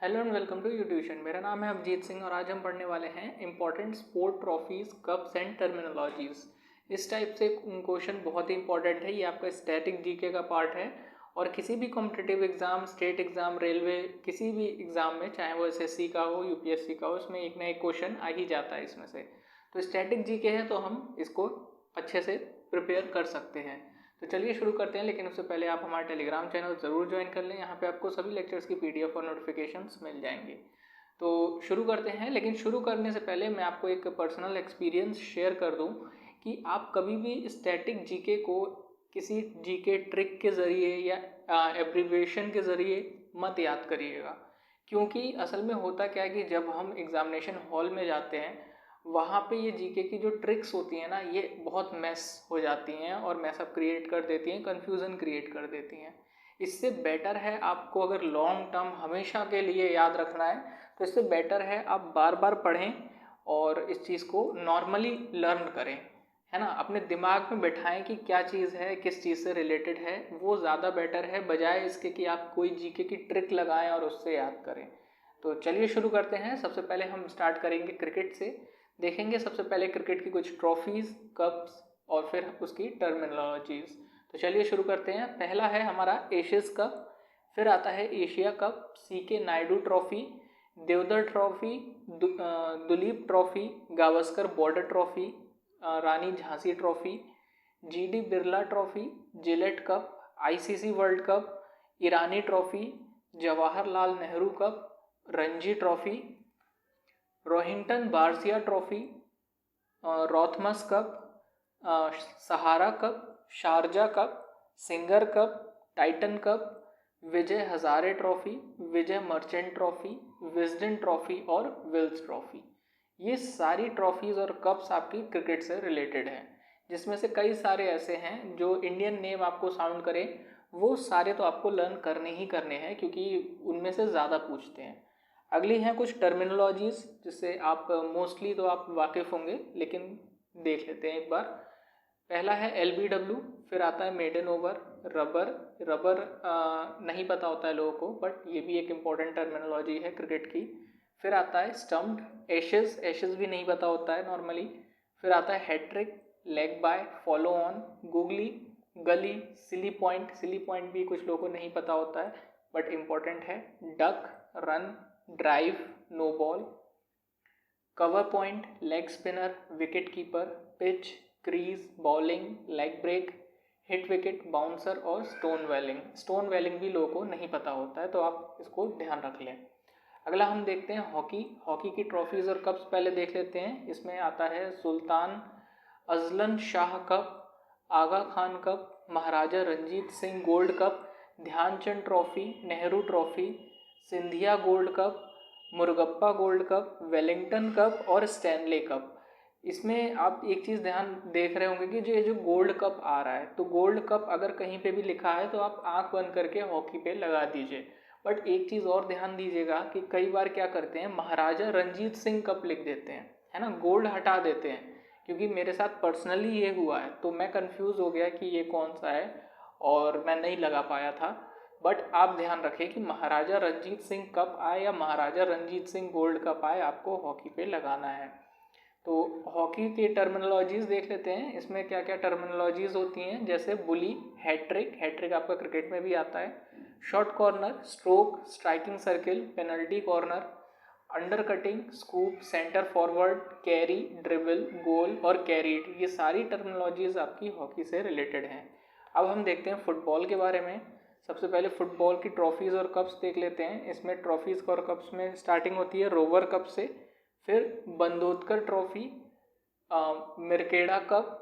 Hello and welcome to you tuition. मेरा नाम है अभिजीत सिंह और आज हम पढ़ने वाले हैं important sport trophies cups and terminologies. इस टाइप से क्वेश्चन बहुत ही इंपॉर्टेंट है। ये आपका स्टैटिक जीके का पार्ट है और किसी भी competitive exam, state exam, railway, किसी भी एग्जाम में, चाहे वो एसएससी का हो, यूपीएससी का हो, उसमें एक ना एक क्वेश्चन आ ही जाता है इसमें से। तो स्टैटिक जीके है तो हम इसको अच्छे से प्रिपेयर कर सकते हैं। तो चलिए शुरू करते हैं, लेकिन उससे पहले आप हमारा टेलीग्राम चैनल ज़रूर ज्वाइन कर लें। यहाँ पे आपको सभी लेक्चर्स की पीडीएफ और नोटिफिकेशंस मिल जाएंगे। तो शुरू करते हैं, लेकिन शुरू करने से पहले मैं आपको एक पर्सनल एक्सपीरियंस शेयर कर दूँ कि आप कभी भी स्टैटिक जीके को किसी जीके ट्रिक के ज़रिए या एब्रीविएशन के ज़रिए मत याद करिएगा। क्योंकि असल में होता क्या है कि जब हम एग्ज़ामिनेशन हॉल में जाते हैं वहाँ पे ये जीके की जो ट्रिक्स होती हैं ना, ये बहुत मैस हो जाती हैं और मैसअप क्रिएट कर देती हैं, कन्फ्यूज़न क्रिएट कर देती हैं। इससे बेटर है, आपको अगर लॉन्ग टर्म हमेशा के लिए याद रखना है तो इससे बेटर है आप बार बार पढ़ें और इस चीज़ को नॉर्मली लर्न करें, है ना। अपने दिमाग में बैठाएं कि क्या चीज़ है, किस चीज़ से रिलेटेड है, वो ज़्यादा बेटर है बजाय इसके कि आप कोई जीके की ट्रिक लगाएं और उससे याद करें। तो चलिए शुरू करते हैं। सबसे पहले हम स्टार्ट करेंगे क्रिकेट से। देखेंगे सबसे पहले क्रिकेट की कुछ ट्रॉफीज, कप्स और फिर उसकी टर्मिनोलॉजीज। तो चलिए शुरू करते हैं। पहला है हमारा एशियस कप, फिर आता है Asia cup, CK Naidu trophy, Deodhar trophy, Duleep trophy, Gavaskar Border trophy, Rani Jhansi trophy, GD Birla trophy, Gillette cup, ICC world cup, Irani trophy, Jawaharlal Nehru cup, Ranji trophy, Rohinton Baria trophy, Rothmans cup, Sahara cup, Sharjah cup, Singer cup, Titan cup, Vijay Hazare trophy, Vijay Merchant trophy, Wisden trophy और Wills trophy. ये सारी trophies और cups आपकी cricket से related हैं, जिसमें से कई सारे ऐसे हैं जो इंडियन नेम आपको साउंड करें, वो सारे तो आपको लर्न करने ही करने हैं क्योंकि उनमें से ज़्यादा पूछते हैं। अगली हैं कुछ टर्मिनोलॉजीज़ जिससे आप मोस्टली तो आप वाकिफ़ होंगे, लेकिन देख लेते हैं एक बार। पहला है LBW, फिर आता है मेडन ओवर, रबर। रबर नहीं पता होता है लोगों को, बट ये भी एक इम्पॉर्टेंट टर्मिनोलॉजी है क्रिकेट की। फिर आता है स्टम्प्ड, एशेज, एशेज भी नहीं पता होता है नॉर्मली। फिर आता है hat trick, leg bye, follow on, googly, gully, silly point. Silly point भी कुछ लोगों को नहीं पता होता है बट इम्पॉर्टेंट है। Duck, run, drive, no ball, cover point, leg spinner, wicket keeper, pitch, crease, bowling, leg break, hit wicket, bouncer और स्टोन वेलिंग। स्टोन वेलिंग भी लोगों को नहीं पता होता है तो आप इसको ध्यान रख लें। अगला हम देखते हैं हॉकी। हॉकी की ट्रॉफीज़ और कप्स पहले देख लेते हैं। इसमें आता है Sultan Azlan Shah cup, Aga Khan cup, Maharaja Ranjit Singh gold cup, Dhyanchand trophy, Nehru trophy, Scindia gold cup, Murugappa gold cup, Wellington cup और स्टैनले कप। इसमें आप एक चीज़ ध्यान देख रहे होंगे कि ये जो गोल्ड कप आ रहा है, तो गोल्ड कप अगर कहीं पे भी लिखा है तो आप आंख बंद करके हॉकी पे लगा दीजिए। बट एक चीज़ और ध्यान दीजिएगा कि कई बार क्या करते हैं, महाराजा रंजीत सिंह कप लिख देते हैं, है ना, गोल्ड हटा देते हैं। क्योंकि मेरे साथ पर्सनली ये हुआ है तो मैं कंफ्यूज हो गया कि ये कौन सा है और मैं नहीं लगा पाया था। बट आप ध्यान रखें कि महाराजा रंजीत सिंह कप आए या महाराजा रंजीत सिंह गोल्ड कप आए, आपको हॉकी पे लगाना है। तो हॉकी की टर्मिनोलॉजीज देख लेते हैं। इसमें क्या क्या टर्मिनोलॉजीज होती हैं, जैसे बुली, हैट्रिक, हैट्रिक आपका क्रिकेट में भी आता है, short corner, stroke, striking circle, penalty corner, under cutting, scoop, centre forward, carry, dribble, goal और कैरीड। ये सारी टर्मिनोलॉजीज आपकी हॉकी से रिलेटेड हैं। अब हम देखते हैं फुटबॉल के बारे में। सबसे पहले फुटबॉल की ट्रॉफीज़ और कप्स देख लेते हैं। इसमें ट्रॉफीज़ और कप्स में स्टार्टिंग होती है रोवर कप से, फिर बंदोदकर ट्रॉफी, मिरकेड़ा cup,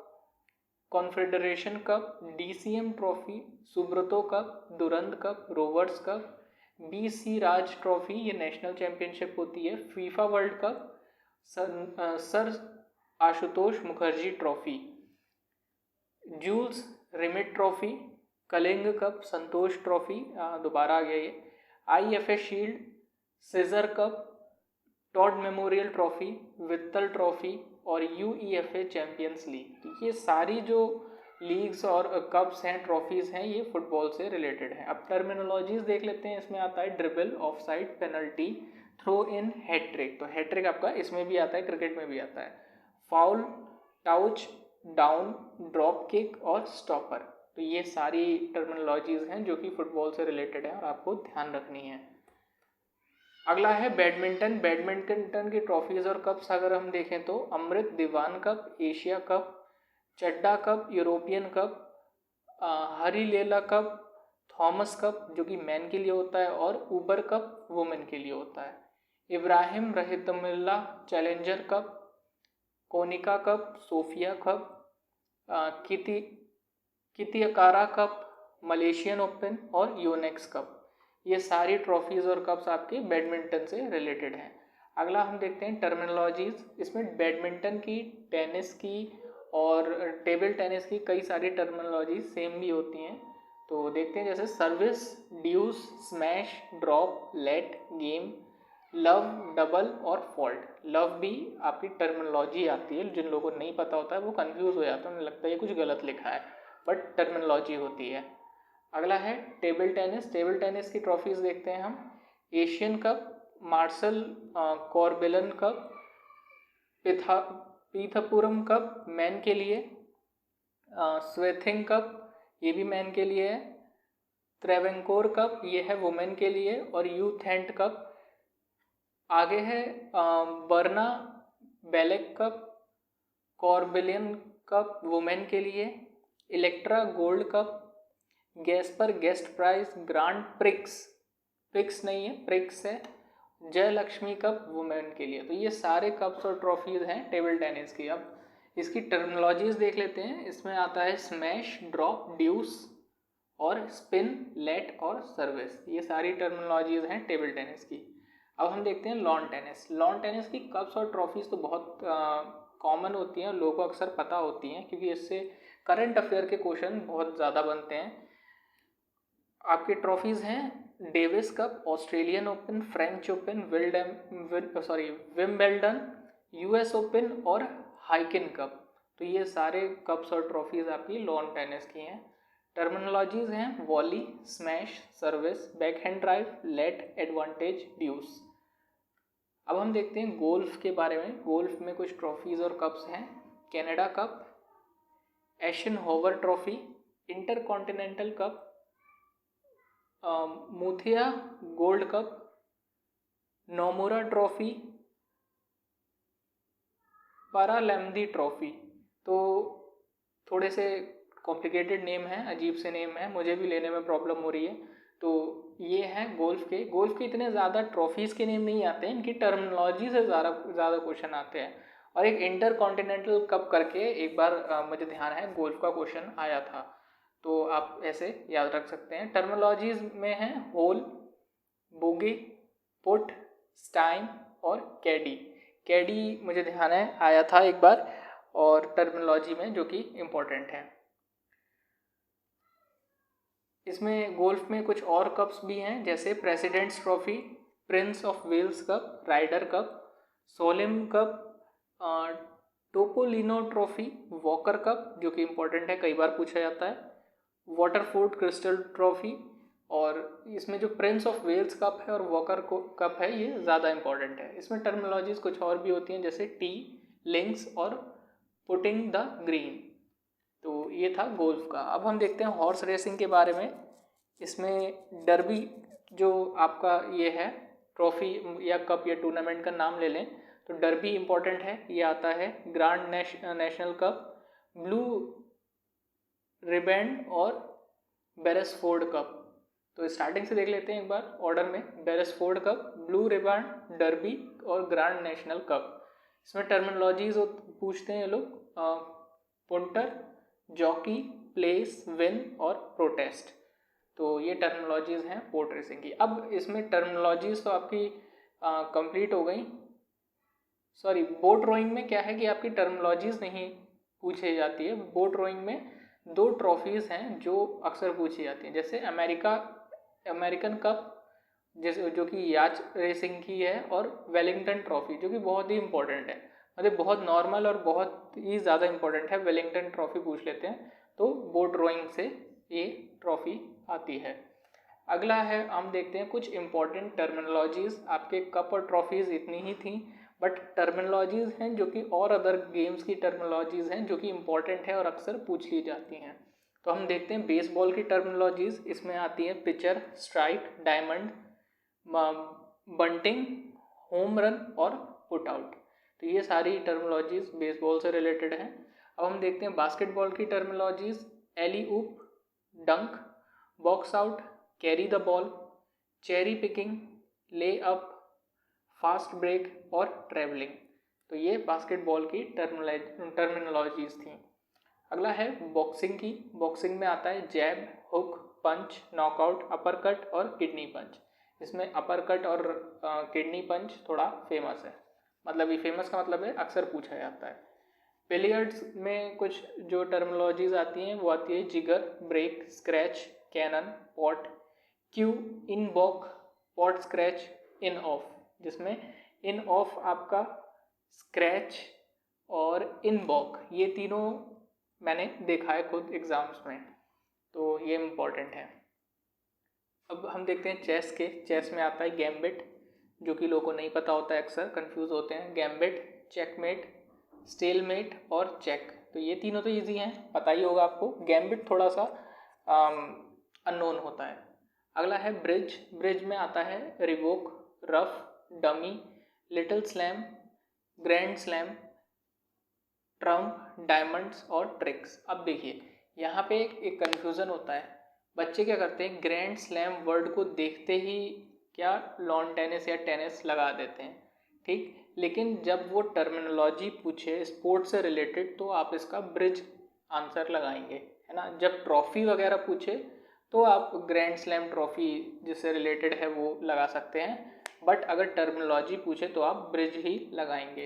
Confederation cup, DCM trophy, Subroto cup, Durand cup, Rovers cup, BC राज ट्रॉफी, ये नेशनल चैंपियनशिप होती है, FIFA world cup, sir Ashutosh Mukherjee trophy, Jules Rimet trophy, Kalinga cup, Santosh trophy, दोबारा आ गया ये, IFA shield, Caesar cup, Todd memorial trophy, Vittal trophy और UEFA champions league. तो ये सारी जो लीग्स और कप्स हैं, ट्रॉफीज़ हैं, ये फुटबॉल से रिलेटेड हैं। अब टर्मिनोलॉजीज देख लेते हैं। इसमें आता है dribble, off side, penalty, throw in, hat trick. तो हैट्रिक आपका इसमें भी आता है, क्रिकेट में भी आता है। फाउल, टाउच, डाउन, ड्रॉप किक और स्टॉपर। तो ये सारी टर्मिनोलॉजीज हैं जो कि फुटबॉल से रिलेटेड है और आपको ध्यान रखनी है। अगला है बैडमिंटन। बैडमिंटन की ट्रॉफीज़ और कप्स अगर हम देखें तो अमृत, दीवान कप, एशिया कप, चड्डा कप, यूरोपियन कप, हरी लेला कप, थॉमस कप जो कि मैन के लिए होता है, और ऊबर कप वुमेन के लिए होता है। Ibrahim Rahimtoola challenger cup, Konica cup, Sophia cup, Kitiyakara cup, Malaysian open और यूनेक्स कप। ये सारी ट्रॉफीज़ और कप्स आपके बैडमिंटन से रिलेटेड हैं। अगला हम देखते हैं टर्मिनोलॉजीज़। इसमें बैडमिंटन की, टेनिस की और टेबल टेनिस की कई सारी टर्मिनोलॉजी सेम भी होती हैं। तो देखते हैं, जैसे service, deuce, smash, drop, let, game, love, double और फॉल्ट। लव भी आपकी टर्मिनोलॉजी आती है, जिन लोगों को नहीं पता होता है वो कंफ्यूज हो जाता है, उन्हें लगता है ये कुछ गलत लिखा है, बट टर्मिनोलॉजी होती है। अगला है टेबल टेनिस। टेबल टेनिस की ट्रॉफीज़ देखते हैं हम। Asian cup, Marshall Corbillon cup, Pithapuram cup man के लिए, स्वेथिंग कप ये भी मैन के लिए है, ट्रेवेंकोर कप ये है वुमेन के लिए, और यूथेंट कप। आगे है Berna Bellack cup, Corbillon cup women के लिए, Electra gold cup, Gasper Geist prize, grand prix, prix नहीं है प्रिक्स है, जयलक्ष्मी कप वुमेन के लिए। तो ये सारे कप्स और ट्रॉफीज हैं टेबल टेनिस की। अब इसकी टर्मिनोलॉजीज देख लेते हैं। इसमें आता है स्मैश, ड्रॉप, ड्यूस और स्पिन, लेट और सर्विस। ये सारी टर्मिनोलॉजीज हैं टेबल टेनिस की। अब हम देखते हैं लॉन टेनिस। लॉन टेनिस की कप्स और ट्रॉफीज तो बहुत कॉमन होती हैं और लोगों को अक्सर पता होती हैं, क्योंकि इससे करंट अफेयर के क्वेश्चन बहुत ज़्यादा बनते हैं। आपकी ट्रॉफीज़ हैं Davis cup, Australian open, French open, Wimbledon, US open और हाइकिन कप। तो ये सारे कप्स और ट्रॉफीज़ आपकी लॉन टेनिस की हैं। टर्मिनोलॉजीज़ हैं volley, smash, service, backhand drive, let, advantage, deuce. अब हम देखते हैं गोल्फ के बारे में। गोल्फ में कुछ ट्रॉफीज़ और कप्स हैं। Canada cup, Eisenhower trophy, intercontinental cup, Muthiah gold cup, Nomura trophy, पारालैम्दी ट्रॉफी। तो थोड़े से कॉम्प्लिकेटेड नेम हैं, अजीब से नेम हैं, मुझे भी लेने में प्रॉब्लम हो रही है। तो ये हैं गोल्फ के। गोल्फ के इतने ज़्यादा ट्रॉफीज़ के नेम नहीं आते हैं, इनकी टर्मिनोलॉजी से ज़्यादा क्वेश्चन आते हैं। और एक इंटर कॉन्टिनेंटल कप करके एक बार मुझे ध्यान है गोल्फ का क्वेश्चन आया था, तो आप ऐसे याद रख सकते हैं। टर्मिनोलॉजीज में हैं होल, बोगी, पुट, स्टाइन और कैडी। कैडी मुझे ध्यान है आया था एक बार और टर्मिनोलॉजी में, जो कि इम्पोर्टेंट है। इसमें गोल्फ में कुछ और कप्स भी हैं, जैसे presidents trophy, prince of Wales cup, Ryder cup, Solheim cup, Topolino trophy, Walker cup जो कि इम्पोर्टेंट है, कई बार पूछा जाता है, वाटरफोर्ड क्रिस्टल ट्रॉफी। और इसमें जो प्रिंस ऑफ वेल्स कप है और वॉकर कप है ये ज़्यादा इंपॉर्टेंट है। इसमें टर्मिनोलॉजीज कुछ और भी होती हैं, जैसे टी, लिंक्स और पुटिंग द ग्रीन। तो ये था गोल्फ का। अब हम देखते हैं हॉर्स रेसिंग के बारे में। इसमें डर्बी जो आपका ये है ट्रॉफी या कप या टूर्नामेंट का नाम ले लें तो डर्बी इम्पॉर्टेंट है, ये आता है। ग्रांड नेशनल कप, ब्लू रिबैंड और बेरेसफोर्ड कप। तो स्टार्टिंग से देख लेते हैं एक बार ऑर्डर में। बेरेसफोर्ड कप, ब्लू रिबैंड, डर्बी और ग्रांड नेशनल कप। इसमें टर्मिनोलॉजीज पूछते हैं ये लोग, पुंटर, जॉकी, प्लेस, विन और प्रोटेस्ट। तो ये टर्मिनोलॉजीज हैं बोट रेसिंग की। अब इसमें टर्मिनोलॉजीज तो आपकी कंप्लीट हो गई। सॉरी, बोट रोइंग में क्या है कि आपकी टर्मिनोलॉजीज नहीं पूछी जाती है। बोट रोइंग में दो ट्रॉफीज़ हैं जो अक्सर पूछी जाती हैं, जैसे अमेरिकन कप जैसे जो कि याच रेसिंग की है, और वेलिंगटन ट्रॉफी जो कि बहुत ही इंपॉर्टेंट है, मतलब बहुत नॉर्मल और बहुत ही ज़्यादा इंपॉर्टेंट है। वेलिंगटन ट्रॉफी पूछ लेते हैं तो बोट रोइंग से ये ट्रॉफी आती है। अगला है, हम देखते हैं कुछ इम्पॉर्टेंट टर्मिनोलॉजीज़। आपके कप और ट्रॉफीज़ इतनी ही थी, बट टर्मिनोलॉजीज़ हैं जो कि और अदर गेम्स की टर्मिनोलॉजीज़ हैं जो कि इम्पॉर्टेंट है और अक्सर पूछ ली जाती हैं। तो हम देखते हैं बेसबॉल की टर्मिनोलॉजीज़। इसमें आती है pitcher, strike, diamond, bunting, home run और पुट आउट। तो ये सारी टर्मिनोलॉजीज़ बेसबॉल से रिलेटेड हैं। अब हम देखते हैं बास्केटबॉल की टर्मिनोलॉजीज़। एली ऊप, डंक, box out, carry the ball, cherry picking, ले अप, फास्ट ब्रेक और ट्रैवलिंग। तो ये बास्केटबॉल की टर्मिनोलॉजीज़ थी। अगला है बॉक्सिंग की। बॉक्सिंग में आता है जैब, हुक, पंच, नॉकआउट, अपर कट और किडनी पंच। इसमें अपर कट और किडनी पंच थोड़ा फेमस है, मतलब ये फेमस का मतलब है अक्सर पूछा जाता है। बिलियर्ड्स में कुछ जो टर्मिनोलॉजीज आती हैं वो आती है jigger, break, scratch, cannon, pot, cue, in baulk, pot scratch, in off. जिसमें इन ऑफ आपका स्क्रैच और इन बॉक, ये तीनों मैंने देखा है खुद एग्जाम्स में, तो ये इम्पॉर्टेंट है। अब हम देखते हैं चेस के। चेस में आता है गैम्बिट, जो कि लोगों को नहीं पता होता है, अक्सर कंफ्यूज होते हैं। गैम्बिट, चेकमेट, स्टेलमेट और चेक। तो ये तीनों तो इजी हैं, पता ही होगा आपको। गैम्बिट थोड़ा सा अननोन होता है। अगला है ब्रिज। ब्रिज में आता है revoke, rough, dummy, little slam, grand slam, Trump, diamonds और ट्रिक्स। अब देखिए यहाँ पे एक कन्फ्यूज़न होता है। बच्चे क्या करते हैं, ग्रैंड स्लैम वर्ड को देखते ही क्या लॉन टेनिस या टेनिस लगा देते हैं, ठीक। लेकिन जब वो टर्मिनोलॉजी पूछे स्पोर्ट्स से रिलेटेड तो आप इसका ब्रिज आंसर लगाएंगे, है ना। जब ट्रॉफी वगैरह पूछे तो आप ग्रैंड स्लैम ट्रॉफी जिससे रिलेटेड है वो लगा सकते हैं, बट अगर टर्मिनोलॉजी पूछे तो आप ब्रिज ही लगाएंगे।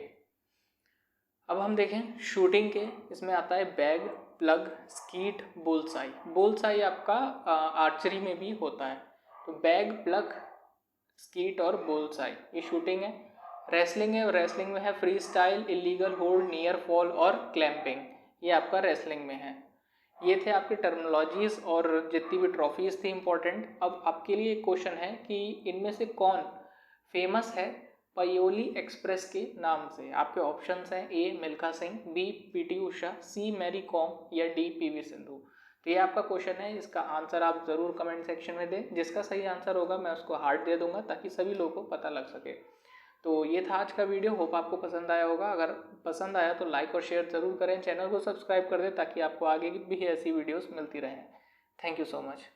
अब हम देखें शूटिंग के। इसमें आता है bag, plug, skeet, bullseye. Bullseye आपका आर्चरी में भी होता है। तो बैग, प्लग, स्कीट और बुलसाई ये शूटिंग है। रेसलिंग है, रेसलिंग में है freestyle, illegal hold, near fall और क्लैंपिंग। ये आपका रेसलिंग में है। ये थे आपके टर्मिनोलॉजीज और जितनी भी ट्रॉफीज थी इंपॉर्टेंट। अब आपके लिए एक क्वेश्चन है कि इनमें से कौन फेमस है पायोली एक्सप्रेस के नाम से। आपके ऑप्शंस हैं ए मिल्खा सिंह, बी पीटी उषा, सी मैरी कॉम या डी पीवी सिंधु। तो ये आपका क्वेश्चन है, इसका आंसर आप ज़रूर कमेंट सेक्शन में दें। जिसका सही आंसर होगा मैं उसको हार्ट दे दूंगा ताकि सभी लोगों को पता लग सके। तो ये था आज का वीडियो, होप आपको पसंद आया होगा। अगर पसंद आया तो लाइक और शेयर ज़रूर करें, चैनल को सब्सक्राइब कर दें ताकि आपको आगे भी ऐसी वीडियोस मिलती रहें। Thank you so much.